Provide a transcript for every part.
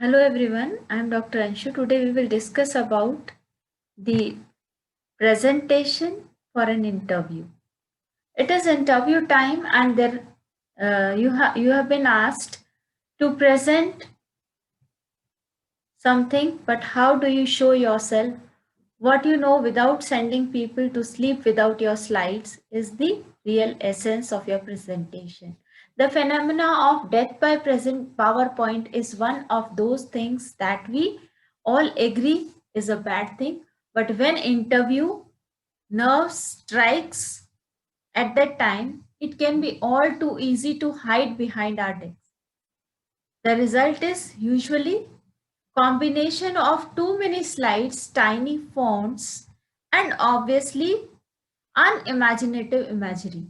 Hello everyone, I am Dr. Anshu. Today we will discuss about the presentation for an interview. It is interview time and there you have been asked to present something, but how do you show yourself? What you know without sending people to sleep without your slides is the real essence of your presentation. The phenomena of death by present PowerPoint is one of those things that we all agree is a bad thing. But when interview nerves strikes at that time, it can be all too easy to hide behind our desk. The result is usually combination of too many slides, tiny fonts, and obviously unimaginative imagery.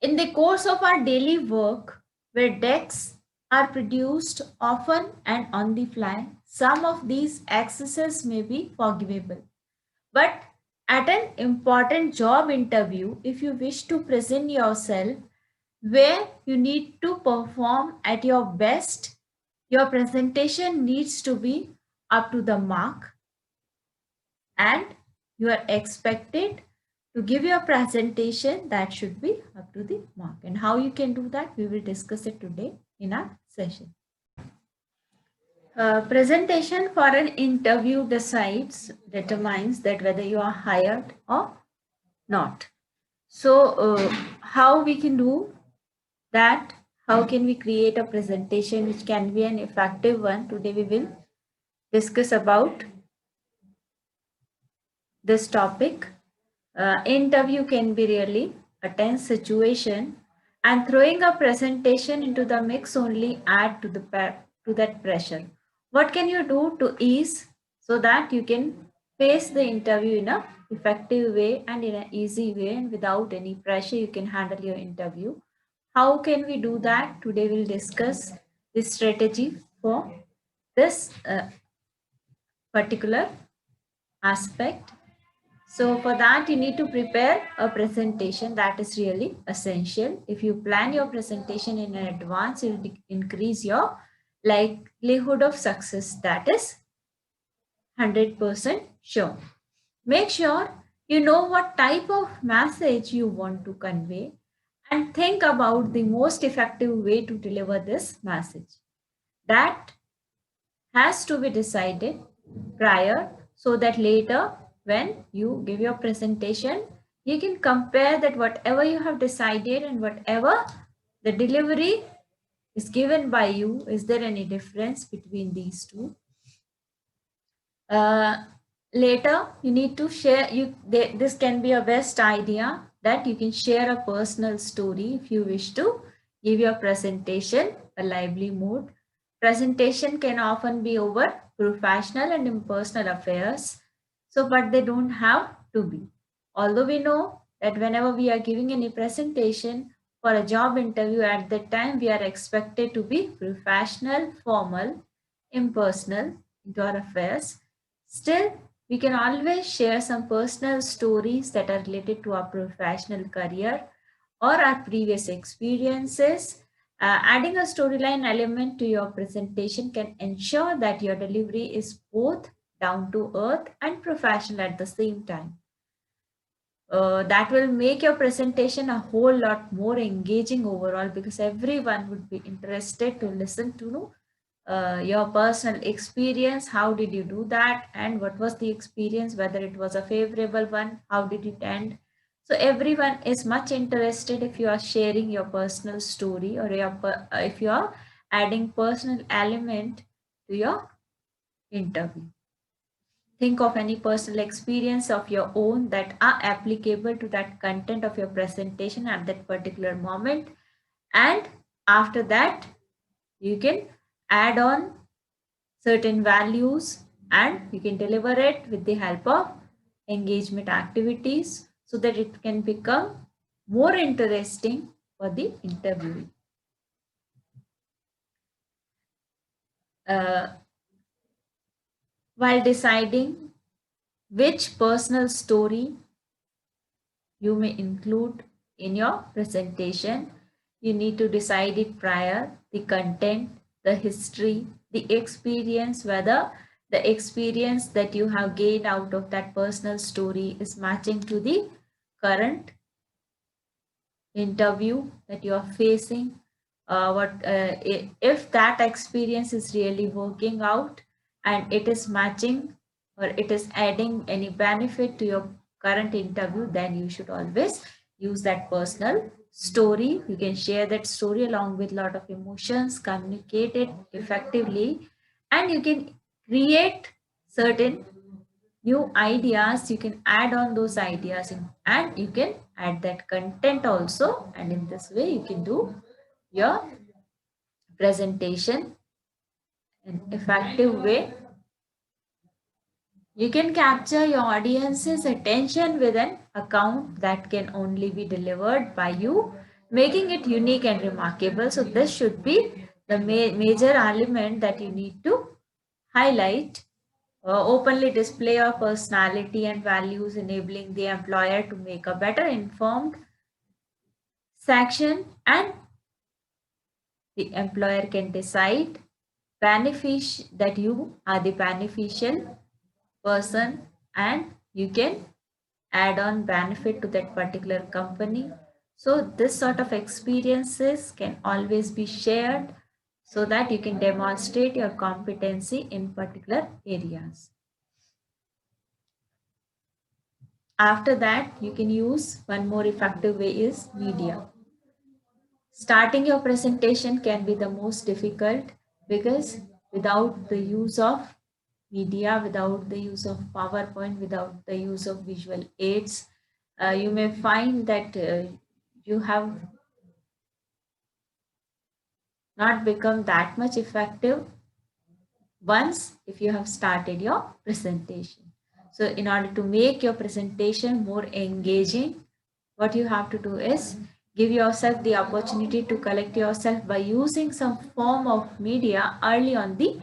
In the course of our daily work, where decks are produced often and on the fly, some of these excesses may be forgivable. But at an important job interview, if you wish to present yourself where you need to perform at your best, your presentation needs to be up to the mark and you are expected to give your presentation that should be up to the mark. And how you can do that, we will discuss it today in our session. Presentation for an interview determines that whether you are hired or not. So how we can do that, how can we create a presentation which can be an effective one? Today we will discuss about this topic. Interview can be really a tense situation, and throwing a presentation into the mix only add to to that pressure. What can you do to ease so that you can face the interview in a effective way and in an easy way and without any pressure you can handle your interview? How can we do that? Today we'll discuss the strategy for this particular aspect. So for that, you need to prepare a presentation that is really essential. If you plan your presentation in advance, it will increase your likelihood of success. That is 100% sure. Make sure you know what type of message you want to convey and think about the most effective way to deliver this message. That has to be decided prior so that later when you give your presentation you can compare that whatever you have decided and whatever the delivery is given by you, is there any difference between these two? uh, Later you need to share this can be a best idea that you can share a personal story if you wish to give your presentation a lively mood. Presentation can often be over professional and impersonal affairs, so but they don't have to be. Although we know that whenever we are giving any presentation for a job interview, at that time we are expected to be professional, formal, impersonal into our affairs. Still, we can always share some personal stories that are related to our professional career or our previous experiences. Adding a storyline element to your presentation can ensure that your delivery is both down to earth and professional at the same time. That will make your presentation a whole lot more engaging overall because everyone would be interested to listen to your personal experience. How did you do that and what was the experience, whether it was a favorable one, how did it end? So everyone is much interested if you are sharing your personal story or if you are adding personal element to your interview. Think of any personal experience of your own that are applicable to that content of your presentation at that particular moment, and after that you can add on certain values and you can deliver it with the help of engagement activities so that it can become more interesting for the interviewee. Uh, while deciding which personal story you may include in your presentation, you need to decide it prior, the content, the history, the experience, whether the experience that you have gained out of that personal story is matching to the current interview that you are facing. If that experience is really working out and it is matching or it is adding any benefit to your current interview, then you should always use that personal story. You can share that story along with a lot of emotions, communicate it effectively, and you can create certain new ideas. You can add on those ideas and you can add that content also, and in this way you can do your presentation in effective way. You can capture your audience's attention with an account that can only be delivered by you, making it unique and remarkable. So this should be the major element that you need to highlight. Openly display your personality and values, enabling the employer to make a better informed selection, and the employer can decide that you are the beneficial person and you can add on benefit to that particular company. So this sort of experiences can always be shared so that you can demonstrate your competency in particular areas. After that, you can use one more effective way is media. Starting your presentation can be the most difficult because without the use of media, without the use of PowerPoint, without the use of visual aids, you may find that you have not become that much effective once if you have started your presentation. So in order to make your presentation more engaging, what you have to do is give yourself the opportunity to collect yourself by using some form of media early on the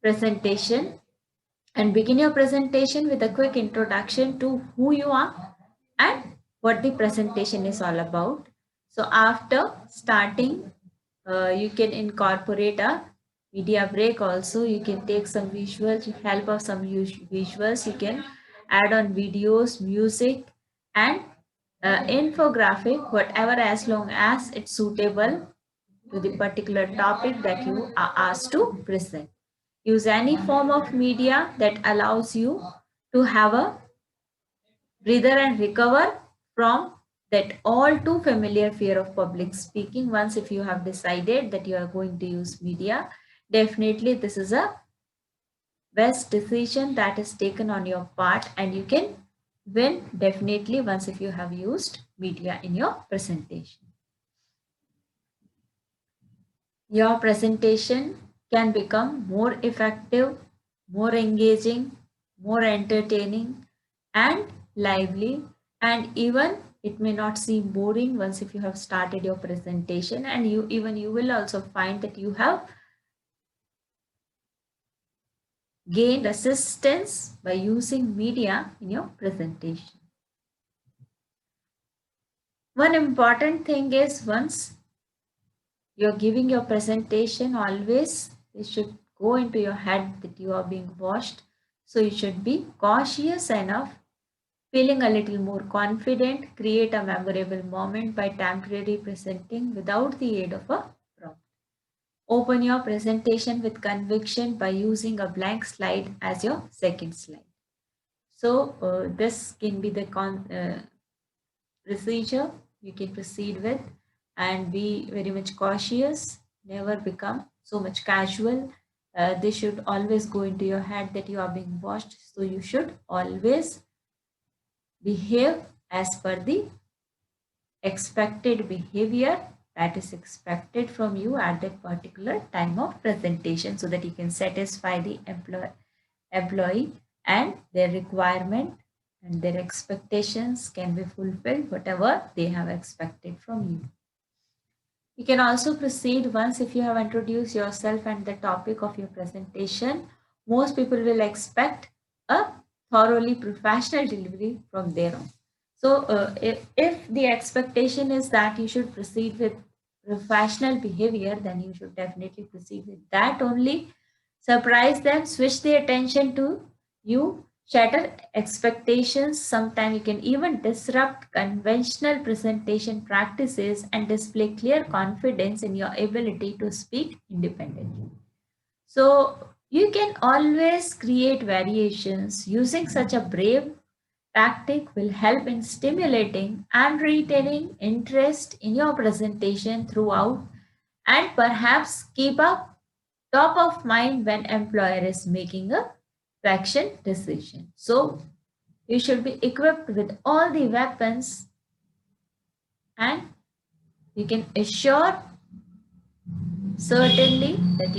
presentation, and begin your presentation with a quick introduction to who you are and what the presentation is all about. So after starting, you can incorporate a media break also. You can take some visuals, help of some visuals. You can add on videos, music, and infographic, whatever, as long as it's suitable to the particular topic that you are asked to present. Use any form of media that allows you to have a breather and recover from that all too familiar fear of public speaking. Once if you have decided that you are going to use media, definitely this is a best decision that is taken on your part, and you can win definitely once if you have used media in your presentation. Your presentation can become more effective, more engaging, more entertaining, and lively, and even it may not seem boring once if you have started your presentation, and you will also find that you have gained assistance by using media in your presentation. One important thing is, once you're giving your presentation, always it should go into your head that you are being watched. So you should be cautious enough, feeling a little more confident, create a memorable moment by temporarily presenting without the aid of a prompt. Open your presentation with conviction by using a blank slide as your second slide. So this can be the procedure you can proceed with, and be very much cautious. Never become so much casual. This should always go into your head that you are being watched. So you should always behave as per the expected behavior that is expected from you at that particular time of presentation, so that you can satisfy the employee and their requirement and their expectations can be fulfilled, whatever they have expected from you. You can also proceed once if you have introduced yourself and the topic of your presentation. Most people will expect a thoroughly professional delivery from there on. So if the expectation is that you should proceed with professional behavior, then you should definitely proceed with that only. Surprise them, switch their attention to you, shatter expectations. Sometimes you can even disrupt conventional presentation practices and display clear confidence in your ability to speak independently. So you can always create variations. Using such a brave tactic will help in stimulating and retaining interest in your presentation throughout, and perhaps keep up top of mind when employer is making a fraction decision. So you should be equipped with all the weapons, and you can assure certainly that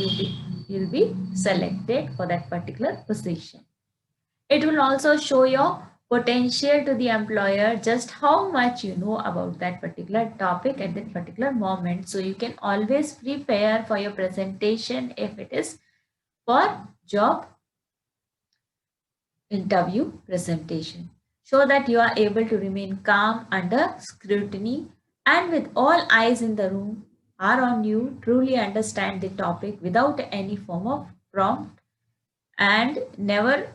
you'll be selected for that particular position. It will also show your potential to the employer, just how much you know about that particular topic at that particular moment. So you can always prepare for your presentation if it is for job interview presentation. Show that you are able to remain calm under scrutiny, and with all eyes in the room are on you, truly understand the topic without any form of prompt, and never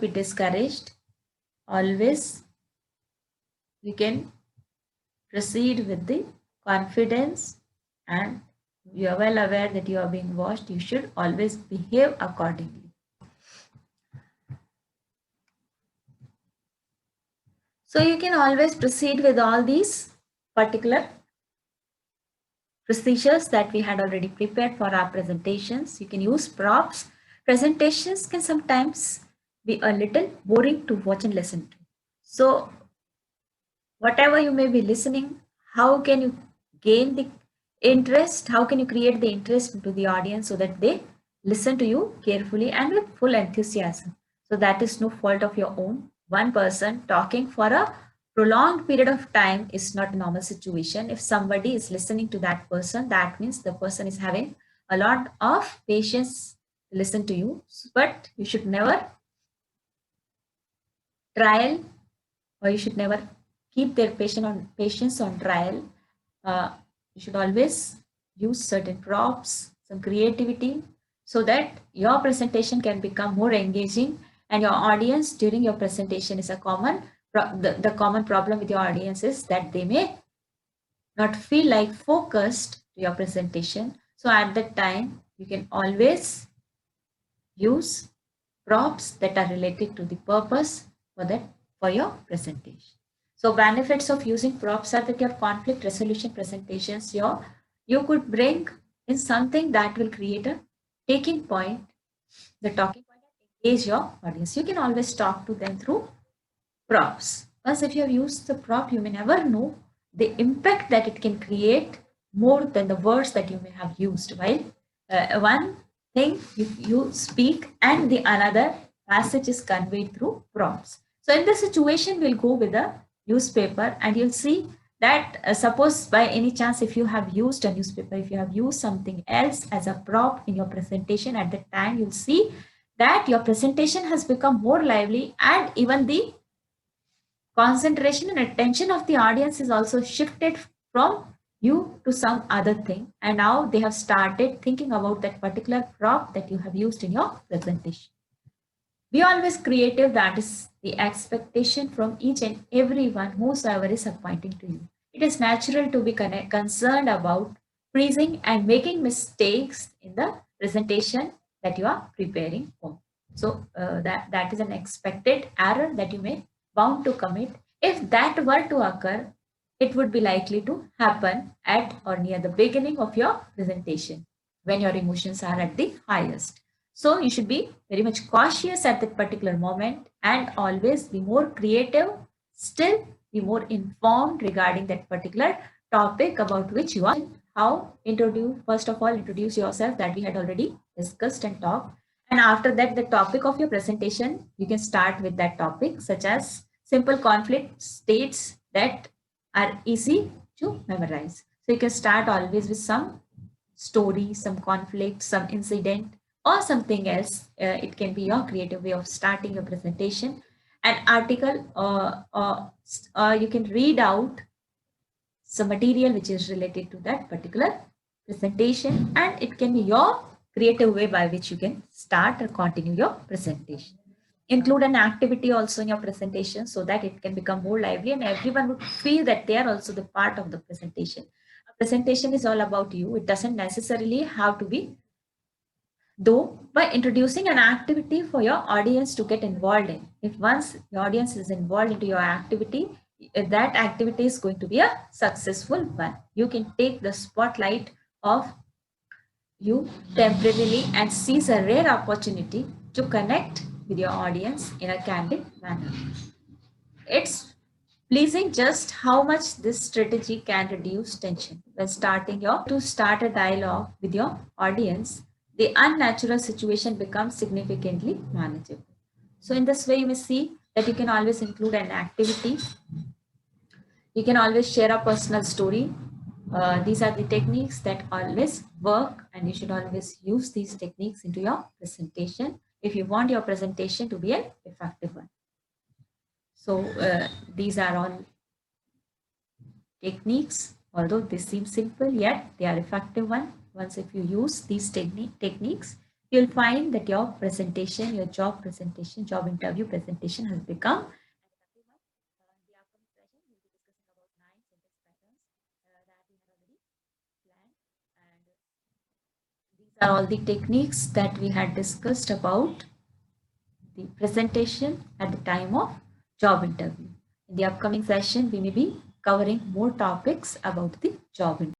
be discouraged. Always you can proceed with the confidence, and you are well aware that you are being watched. You should always behave accordingly. So you can always proceed with all these particular procedures that we had already prepared for our presentations. You can use props. Presentations can sometimes be a little boring to watch and listen to. So whatever you may be listening, how can you gain the interest? How can you create the interest into the audience so that they listen to you carefully and with full enthusiasm? So that is no fault of your own. One person talking for a prolonged period of time is not a normal situation. If somebody is listening to that person, that means the person is having a lot of patience to listen to you. But you should never trial, or you should never keep their patience on trial. You should always use certain props, some creativity, so that your presentation can become more engaging, and your audience during your presentation is a the common problem with your audience is that they may not feel like focused to your presentation. So at that time, you can always use props that are related to the purpose for your presentation. So benefits of using props are that your conflict resolution presentations, you could bring in something that will create a taking point, the talking point, and engage your audience. You can always talk to them through props. Once if you have used the prop, you may never know the impact that it can create more than the words that you may have used. While one thing you speak and the another passage is conveyed through prompts. So in this situation, we'll go with a newspaper, and you'll see that suppose by any chance, if you have used a newspaper, if you have used something else as a prop in your presentation, at that time you'll see that your presentation has become more lively, and even the concentration and attention of the audience is also shifted from you to some other thing, and now they have started thinking about that particular prop that you have used in your presentation. Be always creative. That is the expectation from each and everyone whosoever is appointing to you. It is natural to be concerned about freezing and making mistakes in the presentation that you are preparing for. So that is an expected error that you may bound to commit. If that were to occur, it would be likely to happen at or near the beginning of your presentation when your emotions are at the highest. So you should be very much cautious at that particular moment, and always be more creative, still be more informed regarding that particular topic about which you are. How introduce, first of all, introduce yourself, that we had already discussed and talked. And after that, the topic of your presentation, you can start with that topic, such as simple conflict states that are easy to memorize. So you can start always with some story, some conflict, some incident, or something else. It can be your creative way of starting your presentation. An article, you can read out some material which is related to that particular presentation, and it can be your creative way by which you can start or continue your presentation. Include an activity also in your presentation so that it can become more lively and everyone would feel that they are also the part of the presentation. A presentation is all about you. It doesn't necessarily have to be, though, by introducing an activity for your audience to get involved in. If once your audience is involved into your activity, that activity is going to be a successful one. You can take the spotlight of you temporarily and seize a rare opportunity to connect with your audience in a candid manner. It's pleasing just how much this strategy can reduce tension when starting your to start a dialogue with your audience. The unnatural situation becomes significantly manageable. So in this way, you may see that you can always include an activity. You can always share a personal story. These are the techniques that always work, and you should always use these techniques into your presentation if you want your presentation to be an effective one. So these are all techniques, although they seem simple, yet they are effective one. Once if you use these techniques, you'll find that your presentation, your job presentation, job interview presentation has become an effective one. In the upcoming session, we'll be discussing about 9 sentence patterns that we have already planned. And these are all the techniques that we had discussed about the presentation at the time of job interview. In the upcoming session, we may be covering more topics about the job interview.